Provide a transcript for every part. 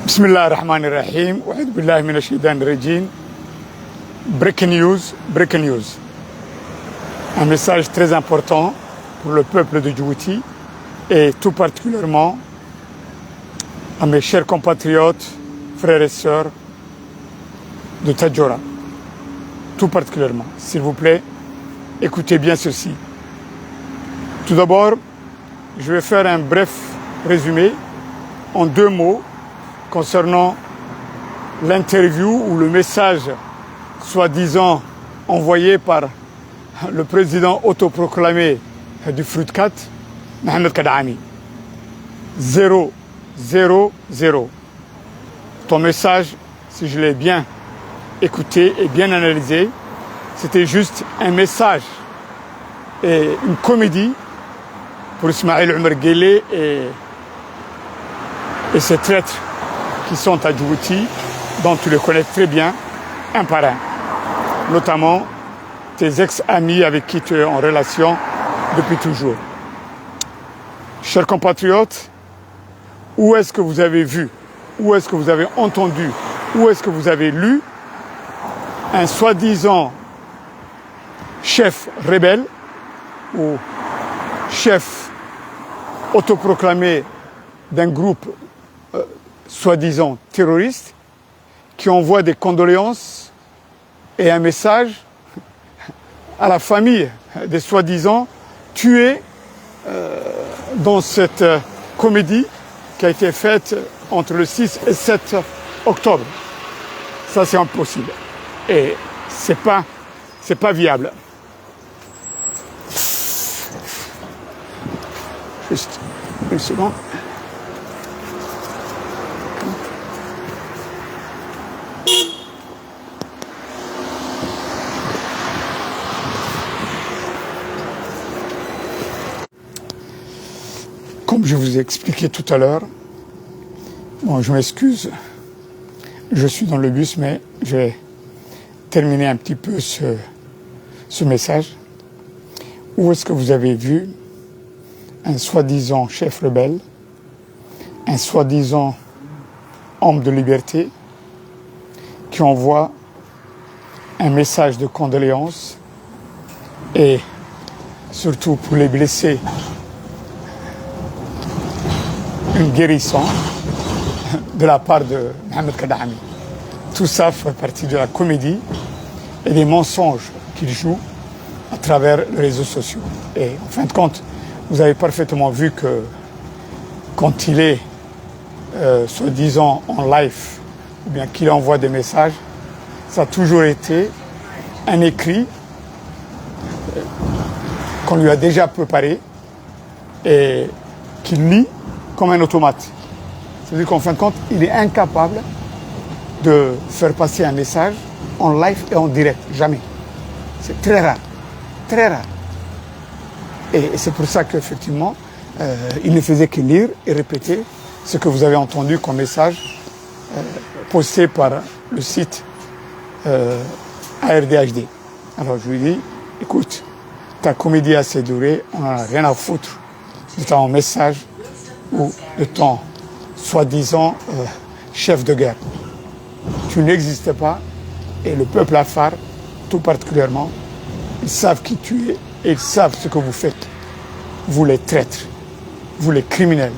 Bismillah ar-Rahman ar-Rahim. Wa'udhu billahi minash shaitanir rajim. Breaking news. Un message très important pour le peuple de Djibouti et tout particulièrement à mes chers compatriotes, frères et sœurs de Tadjoura. Tout particulièrement, s'il vous plaît, écoutez bien ceci. Tout d'abord, je vais faire un bref résumé en 2 mots concernant l'interview ou le message soi-disant envoyé par le président autoproclamé du Fruitcat, Mohamed Kadhaami. 0, 0, 0. Ton message, si je l'ai bien écouté et bien analysé, c'était juste un message et une comédie pour Ismaël Omar Guelleh et ses traîtres qui sont à Djibouti, dont tu les connais très bien, un par un. Notamment tes ex-amis avec qui tu es en relation depuis toujours. Chers compatriotes, où est-ce que vous avez vu, où est-ce que vous avez entendu, où est-ce que vous avez lu un soi-disant chef rebelle ou chef autoproclamé d'un groupe soi-disant terroriste qui envoie des condoléances et un message à la famille des soi-disant tués dans cette comédie qui a été faite entre le 6 et 7 octobre. Ça, c'est impossible. Et c'est pas viable. Juste une seconde. Comme je vous ai expliqué tout à l'heure, bon, je m'excuse, je suis dans le bus, mais je vais terminer un petit peu ce message. Où est-ce que vous avez vu un soi-disant chef rebelle, un soi-disant homme de liberté, qui envoie un message de condoléances et surtout pour les blessés, une guérison de la part de Mohamed Kadhaami. Tout ça fait partie de la comédie et des mensonges qu'il joue à travers les réseaux sociaux. Et en fin de compte, vous avez parfaitement vu que quand il est soi-disant en live ou bien qu'il envoie des messages, ça a toujours été un écrit qu'on lui a déjà préparé et qu'il lit comme un automate. C'est-à-dire qu'en fin de compte, il est incapable de faire passer un message en live et en direct. Jamais. C'est très rare. Très rare. Et c'est pour ça qu'effectivement, il ne faisait que lire et répéter ce que vous avez entendu comme message posté par le site ARDHD. Alors je lui dis, écoute, ta comédie a assez duré, on n'en a rien à foutre de ton message ou de ton soi-disant chef de guerre. Tu n'existes pas et le peuple afar, tout particulièrement, ils savent qui tu es et ils savent ce que vous faites. Vous les traîtres, vous les criminels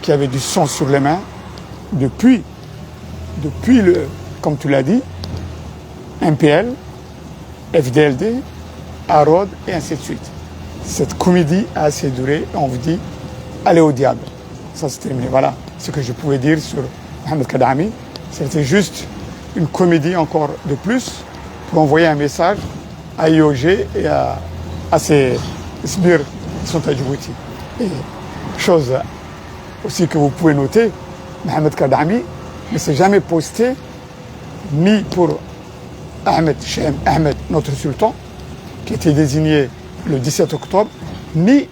qui avez du sang sur les mains depuis comme tu l'as dit, MPL, FDLD, AROD et ainsi de suite. Cette comédie a assez duré et on vous dit, allez au diable. Ça c'est terminé. Voilà ce que je pouvais dire sur Mohamed Kadhaami. C'était juste une comédie encore de plus pour envoyer un message à IOG et à ces sbires qui sont à Djibouti. Et chose aussi que vous pouvez noter, Mohamed Kadhaami ne s'est jamais posté ni pour Ahmed, notre sultan, qui était désigné le 17 octobre, ni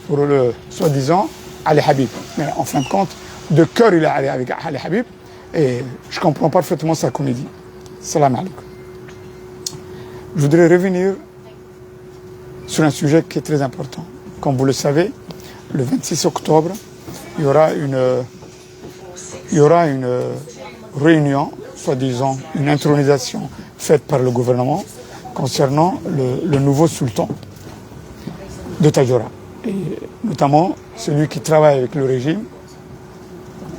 pour le soi-disant Ali Habib. Mais en fin de compte, de cœur, il est allé avec Ali Habib et je comprends parfaitement sa comédie. Salam alaikum. Je voudrais revenir sur un sujet qui est très important. Comme vous le savez, le 26 octobre, il y aura une il y aura une réunion, soi-disant une intronisation faite par le gouvernement concernant le nouveau sultan de Tadjoura, et notamment celui qui travaille avec le régime,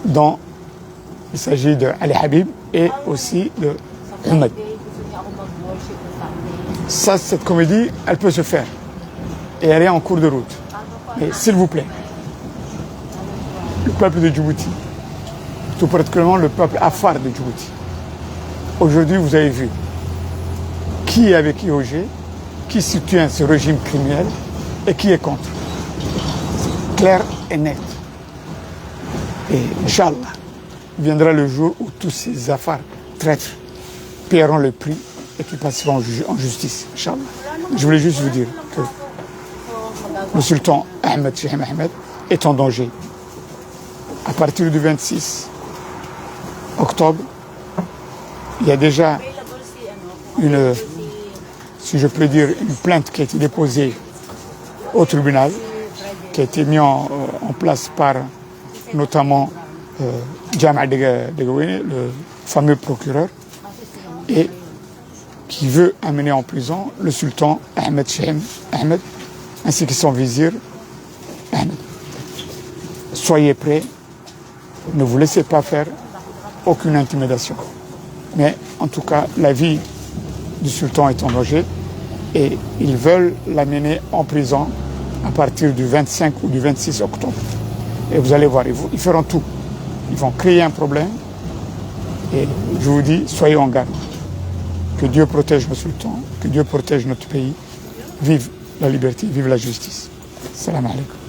dont il s'agit de Ali Habib et aussi de Ahmed. Ça, cette comédie, elle peut se faire et elle est en cours de route. Mais s'il vous plaît, le peuple de Djibouti, tout particulièrement le peuple afar de Djibouti, aujourd'hui vous avez vu qui est avec IOG, qui soutient ce régime criminel et qui est contre. Clair et net. Et Inch'Allah, viendra le jour où tous ces affaires traîtres paieront le prix et qui passeront en justice. Inch'Allah. Je voulais juste vous dire que le sultan Ahmed Cheikhim Ahmed est en danger. À partir du 26 octobre, il y a déjà une, si je peux dire, une plainte qui a été déposée au tribunal, qui a été mise en place par notamment Jama' Degawene, le fameux procureur, et qui veut amener en prison le sultan Ahmed Cheikhim Ahmed, ainsi que son vizir Ahmed. Soyez prêts, ne vous laissez pas faire aucune intimidation. Mais en tout cas, la vie du sultan est en danger et ils veulent l'amener en prison à partir du 25 ou du 26 octobre. Et vous allez voir, ils feront tout. Ils vont créer un problème et je vous dis, soyez en garde. Que Dieu protège le sultan, que Dieu protège notre pays. Vive la liberté, vive la justice. Salam alaikum.